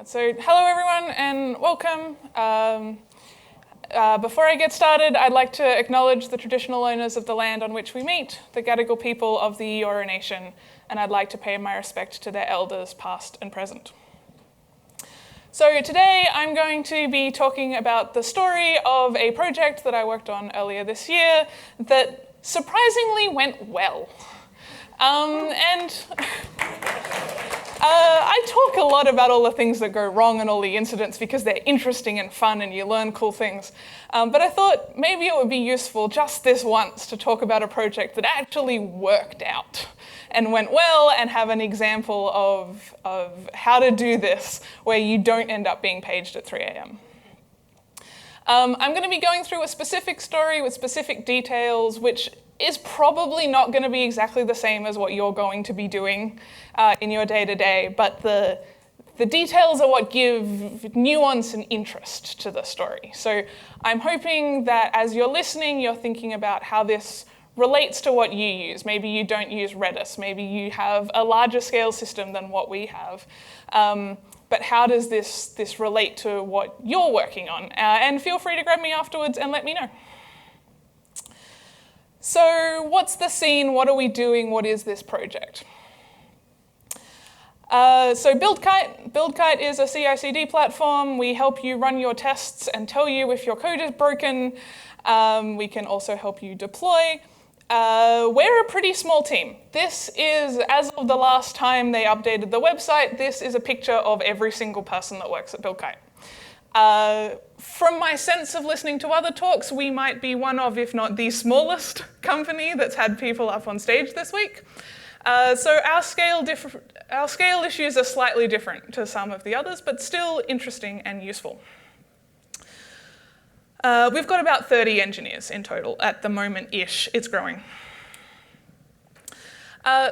So hello everyone and welcome. Before I get started, I'd like to acknowledge the traditional owners of the land on which we meet, the Gadigal people of the Eora Nation, and I'd like to pay my respect to their elders past and present. So today I'm going to be talking about the story of a project that I worked on earlier this year that surprisingly went well. I talk a lot about all the things that go wrong and all the incidents because they're interesting and fun and you learn cool things. But I thought maybe it would be useful just this once to talk about a project that actually worked out and went well and have an example of how to do this where you don't end up being paged at 3 a.m. I'm going to be going through a specific story with specific details, which is probably not going to be exactly the same as what you're going to be doing in your day-to-day, but the details are what give nuance and interest to the story. So I'm hoping that as you're listening, you're thinking about how this relates to what you use. Maybe you don't use Redis. Maybe you have a larger scale system than what we have. But how does this relate to what you're working on? And feel free to grab me afterwards and let me know. So what's the scene? What are we doing? What is this project? So Buildkite is a CI/CD platform. We help you run your tests and tell you if your code is broken. We can also help you deploy. We're a pretty small team. This is, as of the last time they updated the website, this is a picture of every single person that works at Buildkite. From my sense of listening to other talks, we might be one of, if not the smallest company that's had people up on stage this week. So our scale issues are slightly different to some of the others, but still interesting and useful. We've got about 30 engineers in total at the moment-ish. It's growing.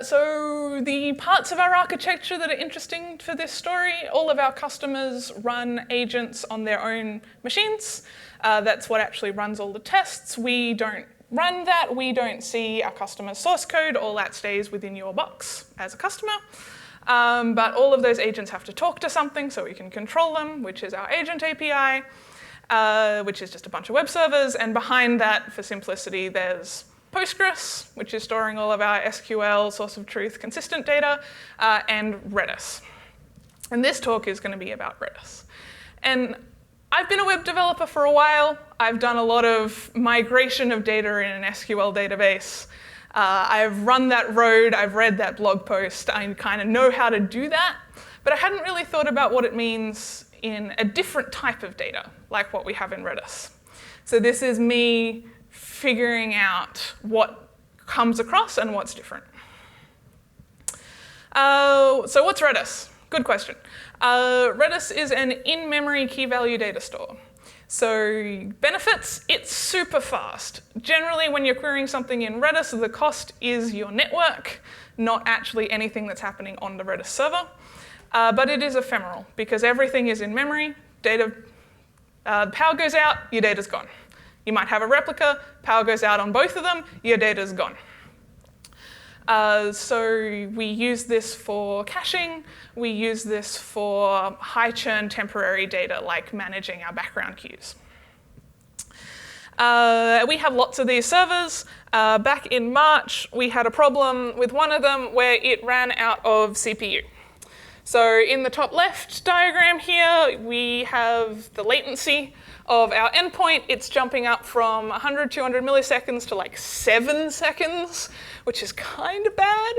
So the parts of our architecture that are interesting for this story, all of our customers run agents on their own machines. That's what actually runs all the tests. We don't run that. We don't see our customer's source code. All that stays within your box as a customer. But all of those agents have to talk to something so we can control them, which is our agent API, which is just a bunch of web servers. And behind that, for simplicity, there's Postgres, which is storing all of our SQL, source of truth, consistent data, and Redis. And this talk is going to be about Redis. And I've been a web developer for a while. I've done a lot of migration of data in an SQL database. I've run that road. I've read that blog post. I kind of know how to do that. But I hadn't really thought about what it means in a different type of data, like what we have in Redis. So this is me figuring out what comes across and what's different. So what's Redis? Good question. Redis is an in-memory key-value data store. So benefits, it's super fast. Generally, when you're querying something in Redis, the cost is your network, not actually anything that's happening on the Redis server. But it is ephemeral because everything is in memory. Power goes out, your data's gone. You might have a replica, power goes out on both of them, your data's gone. So we use this for caching. We use this for high churn temporary data, like managing our background queues. We have lots of these servers. Back in March, we had a problem with one of them where it ran out of CPU. So in the top left diagram here, we have the latency of our endpoint. It's jumping up from 100, 200 milliseconds to like 7 seconds, which is kind of bad.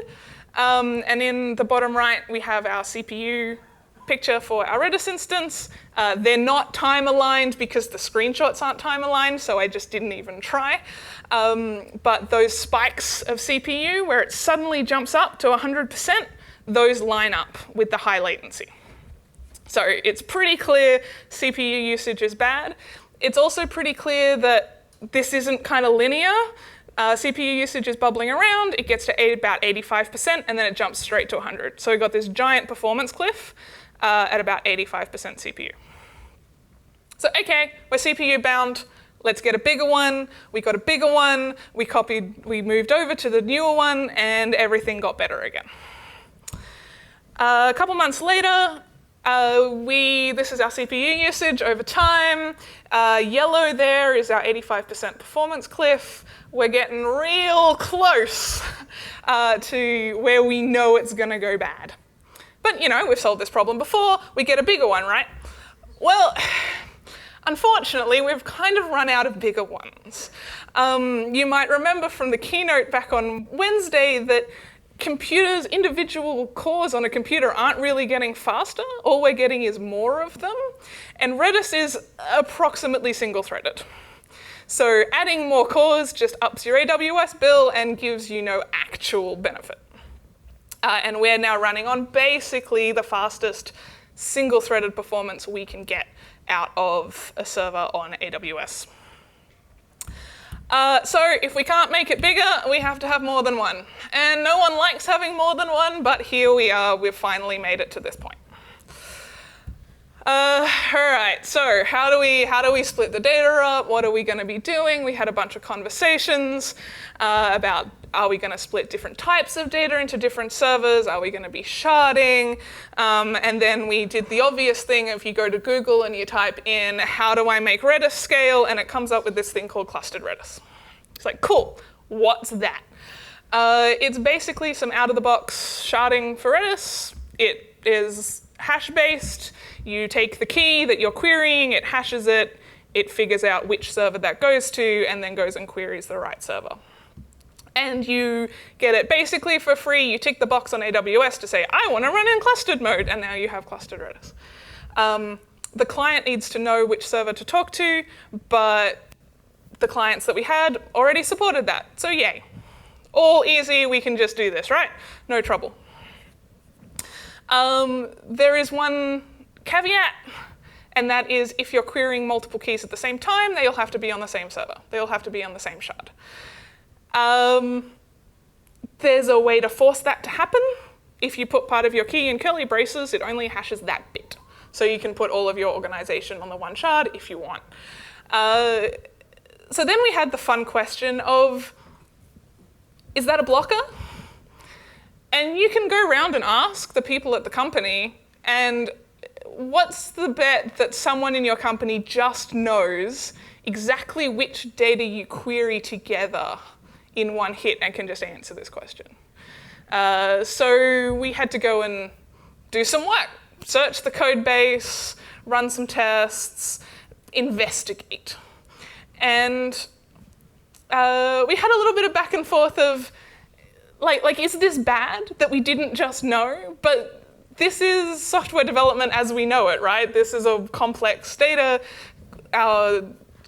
And in the bottom right, we have our CPU picture for our Redis instance. They're not time aligned because the screenshots aren't time aligned, so I just didn't even try. But those spikes of CPU where it suddenly jumps up to 100%, those line up with the high latency. So it's pretty clear CPU usage is bad. It's also pretty clear that this isn't kind of linear. CPU usage is bubbling around, it gets to about 85%, and then it jumps straight to 100. So we've got this giant performance cliff at about 85% CPU. So okay, we're CPU bound, let's get a bigger one. We got a bigger one, we moved over to the newer one, and everything got better again. A couple months later, This is our CPU usage over time. Yellow there is our 85% performance cliff. We're getting real close to where we know it's going to go bad. But, you know, we've solved this problem before. We get a bigger one, right? Well, unfortunately, we've kind of run out of bigger ones. You might remember from the keynote back on Wednesday that computers, individual cores on a computer aren't really getting faster. All we're getting is more of them. And Redis is approximately single-threaded. So adding more cores just ups your AWS bill and gives you no actual benefit. And we're now running on basically the fastest single-threaded performance we can get out of a server on AWS. So if we can't make it bigger, we have to have more than one. And no one likes having more than one, but here we are, we've finally made it to this point. All right, so how do we split the data up? What are we going to be doing? We had a bunch of conversations about, are we going to split different types of data into different servers? Are we going to be sharding? And then we did the obvious thing. If you go to Google and you type in, how do I make Redis scale? And it comes up with this thing called clustered Redis. It's like, cool, what's that? It's basically some out-of-the-box sharding for Redis. It is hash-based. You take the key that you're querying, it hashes it, it figures out which server that goes to, and then goes and queries the right server. And you get it basically for free. You tick the box on AWS to say, I want to run in clustered mode, and now you have clustered Redis. The client needs to know which server to talk to, but the clients that we had already supported that, so yay. All easy, we can just do this, right? No trouble. There is one caveat, and that is if you're querying multiple keys at the same time, they'll have to be on the same server. They'll have to be on the same shard. There's a way to force that to happen. If you put part of your key in curly braces, it only hashes that bit. So you can put all of your organization on the one shard if you want. So then we had the fun question of, is that a blocker? And you can go around and ask the people at the company, and what's the bet that someone in your company just knows exactly which data you query together in one hit and can just answer this question? So we had to go and do some work, search the code base, run some tests, investigate. And we had a little bit of back and forth of, like, is this bad that we didn't just know? But this is software development as we know it, right? This is a complex data. Our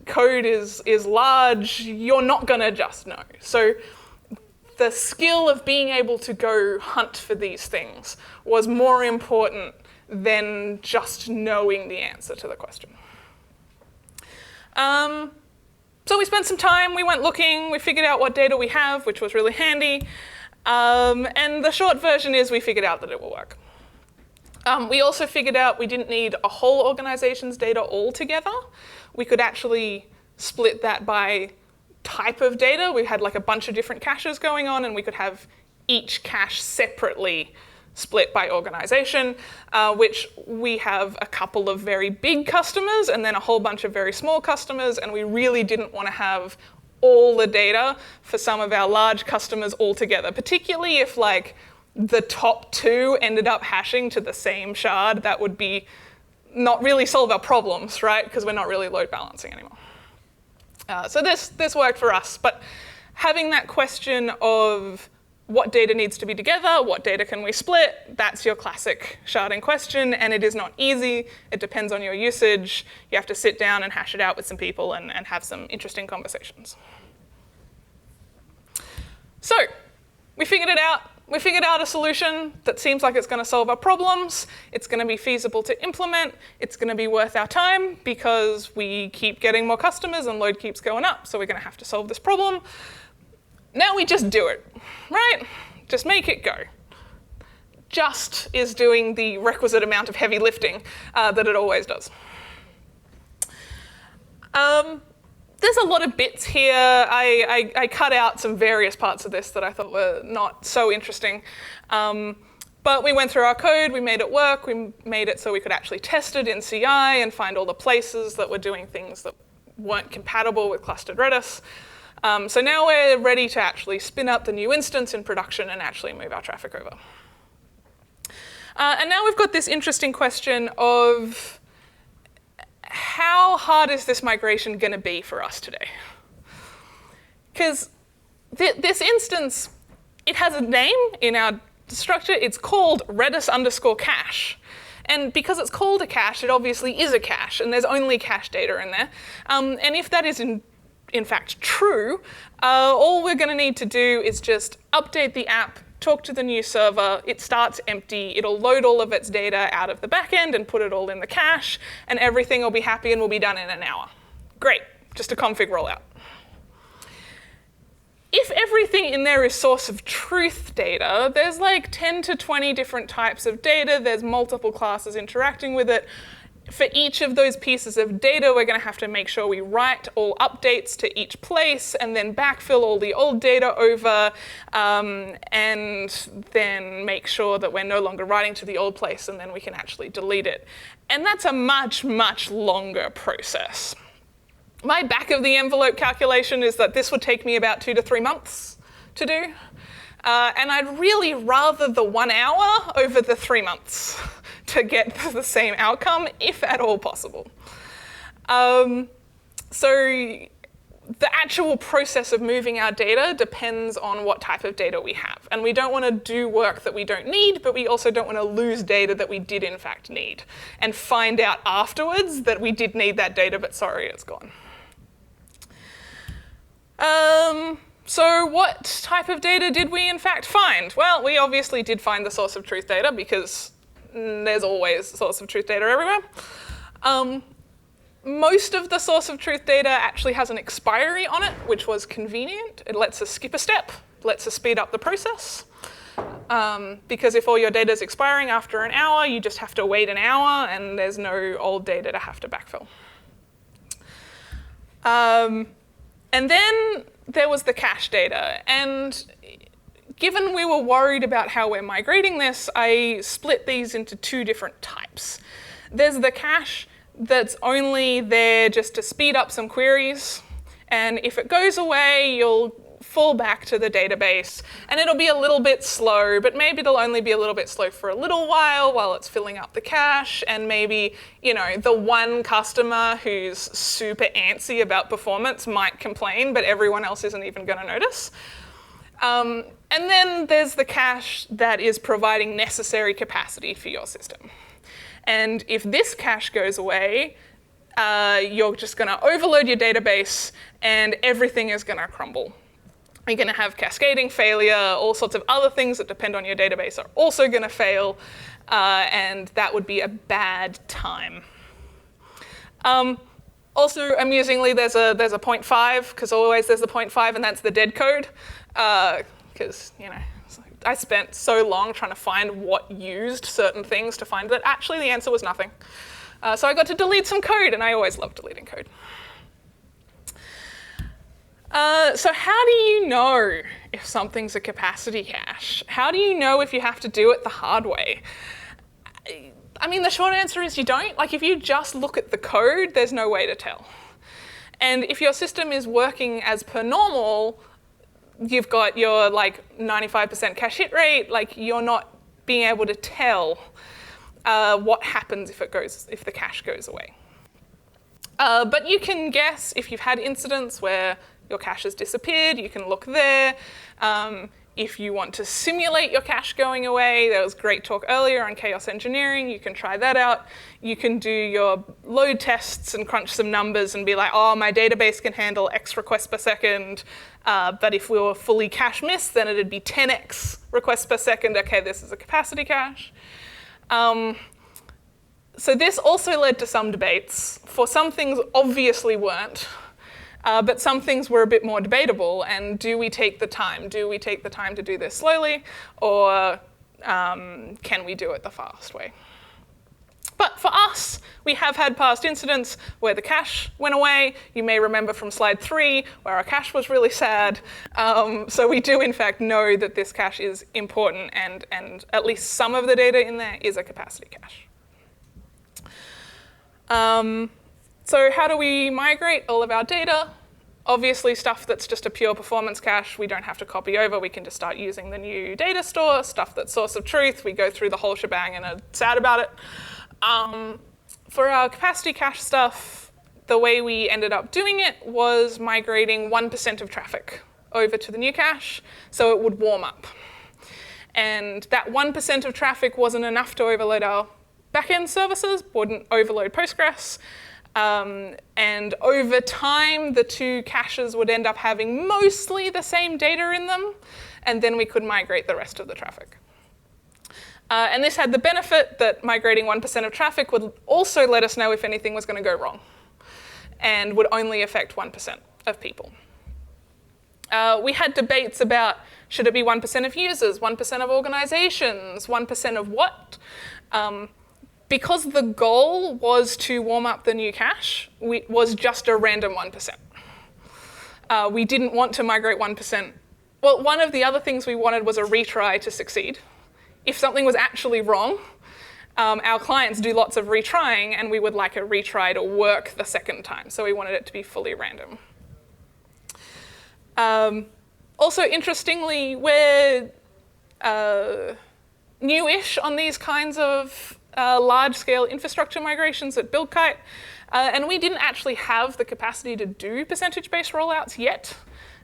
code is large. You're not going to just know. So the skill of being able to go hunt for these things was more important than just knowing the answer to the question. So we spent some time, we went looking, we figured out what data we have, which was really handy. And the short version is we figured out that it will work. We also figured out we didn't need a whole organization's data altogether. We could actually split that by type of data. We had like a bunch of different caches going on, and we could have each cache separately split by organization, which we have a couple of very big customers and then a whole bunch of very small customers, and we really didn't want to have all the data for some of our large customers all together, particularly if like the top two ended up hashing to the same shard. That would be not really solve our problems, right? Because we're not really load balancing anymore. So this worked for us, but having that question of what data needs to be together, what data can we split, that's your classic sharding question, and it is not easy. It depends on your usage. You have to sit down and hash it out with some people and have some interesting conversations. So we figured it out. We figured out a solution that seems like it's going to solve our problems. It's going to be feasible to implement. It's going to be worth our time because we keep getting more customers and load keeps going up, so we're going to have to solve this problem. Now we just do it, right? Just make it go. Just is doing the requisite amount of heavy lifting that it always does. There's a lot of bits here. I cut out some various parts of this that I thought were not so interesting. But But we went through our code, we made it work, we made it so we could actually test it in CI and find all the places that were doing things that weren't compatible with clustered Redis. So now we're ready to actually spin up the new instance in production and actually move our traffic over. And now we've got this interesting question of how hard is this migration going to be for us today? Because this instance, it has a name in our structure. It's called Redis_cache. And because it's called a cache, it obviously is a cache, and there's only cache data in there. And if that is in fact true, all we're going to need to do is just update the app, talk to the new server, it starts empty, it'll load all of its data out of the backend and put it all in the cache, and everything will be happy and will be done in an hour. Great, just a config rollout. If everything in there is source of truth data, there's like 10 to 20 different types of data, there's multiple classes interacting with it. For each of those pieces of data, we're going to have to make sure we write all updates to each place and then backfill all the old data over and then make sure that we're no longer writing to the old place and then we can actually delete it. And that's a much, much longer process. My back of the envelope calculation is that this would take me about 2 to 3 months to do. And I'd really rather the 1 hour over the 3 months to get the same outcome, if at all possible. So the actual process of moving our data depends on what type of data we have. And we don't want to do work that we don't need, but we also don't want to lose data that we did in fact need and find out afterwards that we did need that data, but sorry, it's gone. So what type of data did we in fact find? Well, we obviously did find the source of truth data because there's always source of truth data everywhere. Most of the source of truth data actually has an expiry on it, which was convenient. It lets us skip a step, lets us speed up the process. Because if all your data is expiring after an hour, you just have to wait an hour and there's no old data to have to backfill. And then there was the cache data. And given we were worried about how we're migrating this, I split these into 2 different types. There's the cache that's only there just to speed up some queries. And if it goes away, you'll fall back to the database. And it'll be a little bit slow, but maybe it'll only be a little bit slow for a little while it's filling up the cache. And maybe, the one customer who's super antsy about performance might complain, but everyone else isn't even going to notice. And then there's the cache that is providing necessary capacity for your system. And if this cache goes away, you're just going to overload your database and everything is going to crumble. You're going to have cascading failure, all sorts of other things that depend on your database are also going to fail, and that would be a bad time. Also, amusingly, there's a 0.5, because always there's a 0.5, and that's the dead code, because, I spent so long trying to find what used certain things to find that actually the answer was nothing. So I got to delete some code, and I always love deleting code. So how do you know if something's a capacity cache? How do you know if you have to do it the hard way? I mean, the short answer is you don't. Like, if you just look at the code, there's no way to tell. And if your system is working as per normal, you've got your 95% cache hit rate, you're not being able to tell what happens if the cache goes away. But you can guess if you've had incidents where your cache has disappeared, you can look there. If you want to simulate your cache going away, there was great talk earlier on chaos engineering, you can try that out. You can do your load tests and crunch some numbers and be like, oh, my database can handle X requests per second, but if we were fully cache miss, then it'd be 10x requests per second. Okay, this is a capacity cache. So this also led to some debates. For some things, obviously weren't. But some things were a bit more debatable, and do we take the time? Do we take the time to do this slowly, or can we do it the fast way? But for us, we have had past incidents where the cache went away. You may remember from slide 3 where our cache was really sad. So we do in fact know that this cache is important, and at least some of the data in there is a capacity cache. So how do we migrate all of our data? Obviously stuff that's just a pure performance cache, we don't have to copy over. We can just start using the new data store. Stuff that's source of truth, we go through the whole shebang and are sad about it. For our capacity cache stuff, the way we ended up doing it was migrating 1% of traffic over to the new cache so it would warm up. And that 1% of traffic wasn't enough to overload our backend services, wouldn't overload Postgres. And over time, the two caches would end up having mostly the same data in them, and then we could migrate the rest of the traffic. And this had the benefit that migrating 1% of traffic would also let us know if anything was going to go wrong, and would only affect 1% of people. We had debates about, should it be 1% of users, 1% of organizations, 1% of what? Because the goal was to warm up the new cache, it was just a random 1%. We didn't want to migrate 1%. Well, one of the other things we wanted was a retry to succeed. If something was actually wrong, our clients do lots of retrying, and we would like a retry to work the second time. So we wanted it to be fully random. Also, interestingly, we're newish on these kinds of large-scale infrastructure migrations at Buildkite, and we didn't actually have the capacity to do percentage-based rollouts yet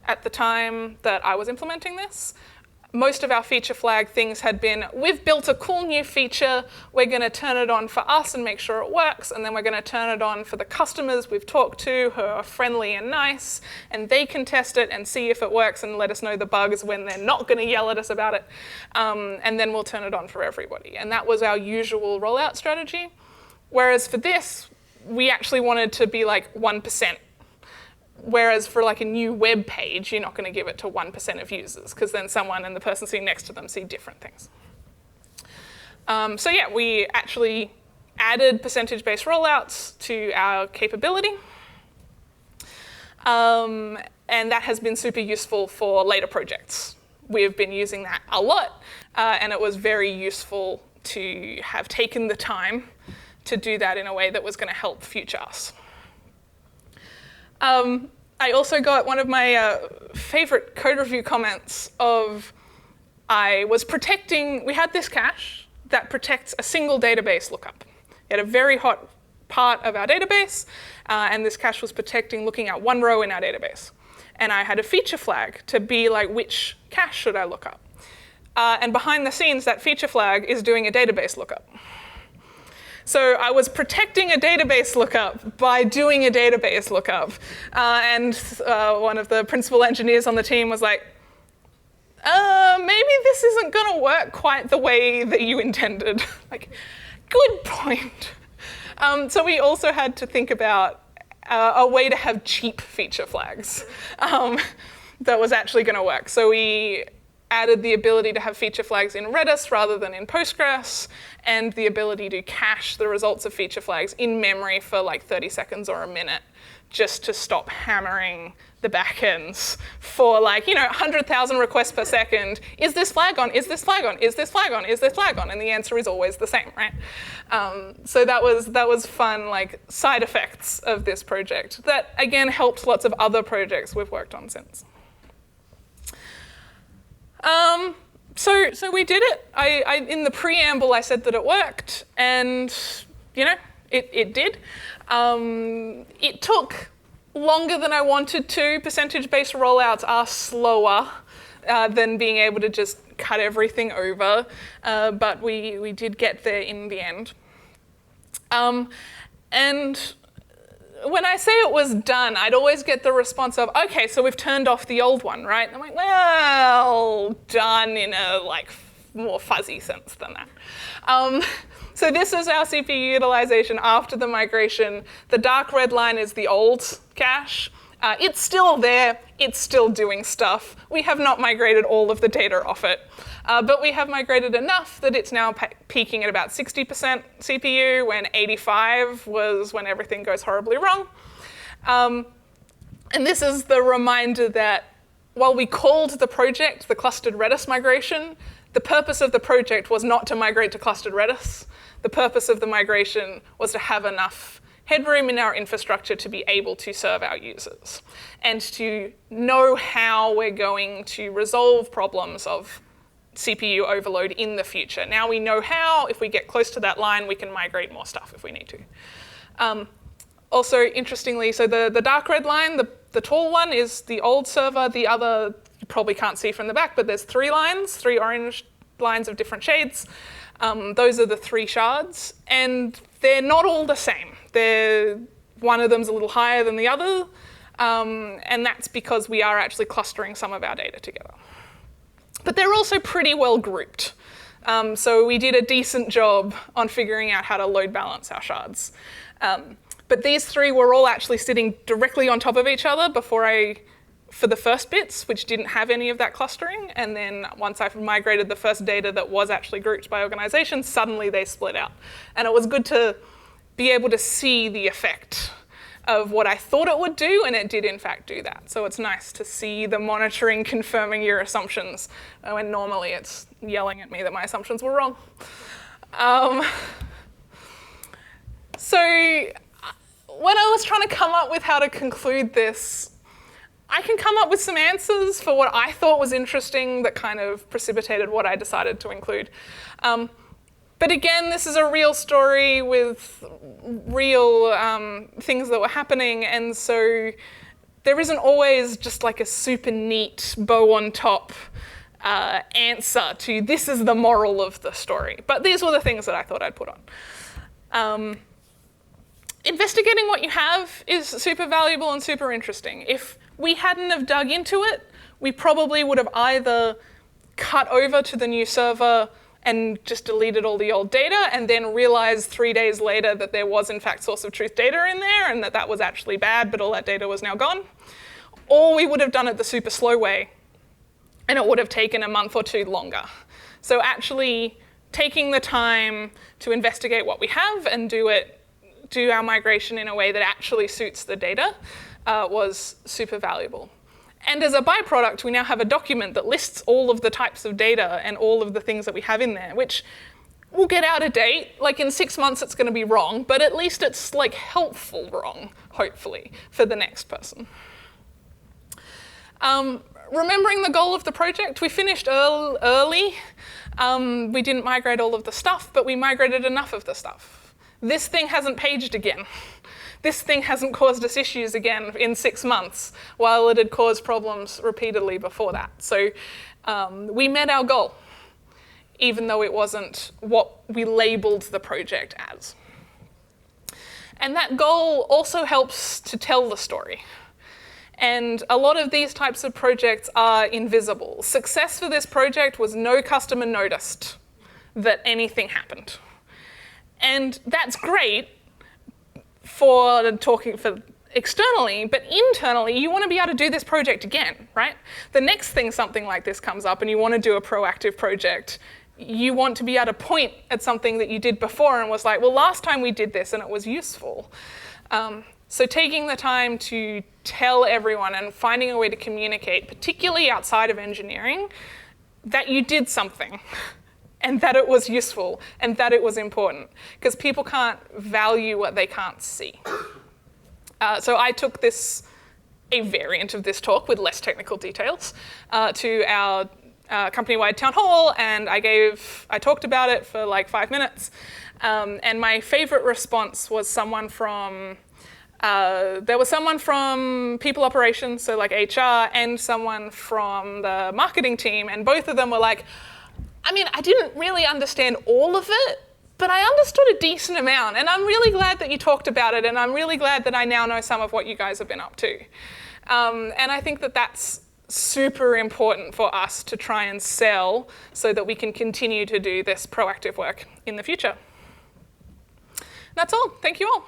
at the time that I was implementing this. Most of our feature flag things had been, we've built a cool new feature, we're going to turn it on for us and make sure it works, and then we're going to turn it on for the customers we've talked to who are friendly and nice, and they can test it and see if it works and let us know the bugs when they're not going to yell at us about it, and then we'll turn it on for everybody. And that was our usual rollout strategy. Whereas for this, we actually wanted to be like 1%. Whereas for like a new web page, you're not going to give it to 1% of users, because then someone and the person sitting next to them see different things. So yeah, we actually added percentage-based rollouts to our capability. And that has been super useful for later projects. We've been using that a lot, and it was very useful to have taken the time to do that in a way that was going to help future us. I also got one of my favorite code review comments of, we had this cache that protects a single database lookup. It had a very hot part of our database, and this cache was protecting looking at one row in our database. And I had a feature flag to be like, which cache should I look up? And behind the scenes, that feature flag is doing a database lookup. So I was protecting a database lookup by doing a database lookup. And one of the principal engineers on the team was like, maybe this isn't going to work quite the way that you intended. Like, good point. So we also had to think about a way to have cheap feature flags that was actually going to work. So we added the ability to have feature flags in Redis rather than in Postgres, and the ability to cache the results of feature flags in memory for like 30 seconds or a minute, just to stop hammering the backends for 100,000 requests per second. Is this flag on? Is this flag on? Is this flag on? Is this flag on? And the answer is always the same, right? So that was fun, like side effects of this project that again helped lots of other projects we've worked on since. So we did it. In the preamble, I said that it worked, and it did. It took longer than I wanted to. Percentage-based rollouts are slower than being able to just cut everything over, but we did get there in the end. And when I say it was done, I'd always get the response of, okay, so we've turned off the old one, right? And I'm like, well, done in a more fuzzy sense than that. So this is our CPU utilization after the migration. The dark red line is the old cache, It's still there, it's still doing stuff. We have not migrated all of the data off it, but we have migrated enough that it's now peaking at about 60% CPU, when 85 was when everything goes horribly wrong. And this is the reminder that while we called the project the clustered Redis migration, the purpose of the project was not to migrate to clustered Redis. The purpose of the migration was to have enough headroom in our infrastructure to be able to serve our users and to know how we're going to resolve problems of CPU overload in the future. Now we know how. If we get close to that line, we can migrate more stuff if we need to. Also, interestingly, so the dark red line, the tall one, is the old server. The other, you probably can't see from the back, but there's 3 lines, 3 orange lines of different shades. Those are the 3 shards, and they're not all the same. One of them's a little higher than the other, and that's because we are actually clustering some of our data together. But they're also pretty well grouped. So we did a decent job on figuring out how to load balance our shards. But these 3 were all actually sitting directly on top of each other for the first bits, which didn't have any of that clustering. And then once I migrated the first data that was actually grouped by organization, suddenly they split out. And it was good to be able to see the effect of what I thought it would do, and it did in fact do that. So it's nice to see the monitoring confirming your assumptions when normally it's yelling at me that my assumptions were wrong. So when I was trying to come up with how to conclude this, I can come up with some answers for what I thought was interesting that kind of precipitated what I decided to include. But again, this is a real story with real things that were happening, and so there isn't always just like a super neat bow on top answer to this is the moral of the story. But these were the things that I thought I'd put on. Investigating what you have is super valuable and super interesting. If we hadn't have dug into it, we probably would have either cut over to the new server and just deleted all the old data and then realized 3 days later that there was in fact source of truth data in there and that was actually bad, but all that data was now gone. Or we would have done it the super slow way and it would have taken a month or 2 longer. So actually taking the time to investigate what we have and do our migration in a way that actually suits the data was super valuable. And as a byproduct, we now have a document that lists all of the types of data and all of the things that we have in there, which will get out of date. Like in 6 months, it's going to be wrong, but at least it's like helpful wrong, hopefully, for the next person. Remembering the goal of the project, we finished early. We didn't migrate all of the stuff, but we migrated enough of the stuff. This thing hasn't paged again. This thing hasn't caused us issues again in 6 months, while it had caused problems repeatedly before that. So we met our goal, even though it wasn't what we labeled the project as. And that goal also helps to tell the story. And a lot of these types of projects are invisible. Success for this project was no customer noticed that anything happened. And that's great for talking for externally, but internally, you want to be able to do this project again, right? The next thing something like this comes up and you want to do a proactive project, you want to be able to point at something that you did before and was like, well, last time we did this and it was useful. So taking the time to tell everyone and finding a way to communicate, particularly outside of engineering, that you did something and that it was useful and that it was important, because people can't value what they can't see. So I took a variant of this talk with less technical details, to our company-wide town hall, and I talked about it for like 5 minutes. And my favorite response was there was someone from people operations, so like HR, and someone from the marketing team, and both of them were like, I mean, I didn't really understand all of it, but I understood a decent amount, and I'm really glad that you talked about it, and I'm really glad that I now know some of what you guys have been up to. And I think that that's super important for us to try and sell so that we can continue to do this proactive work in the future. That's all. Thank you all.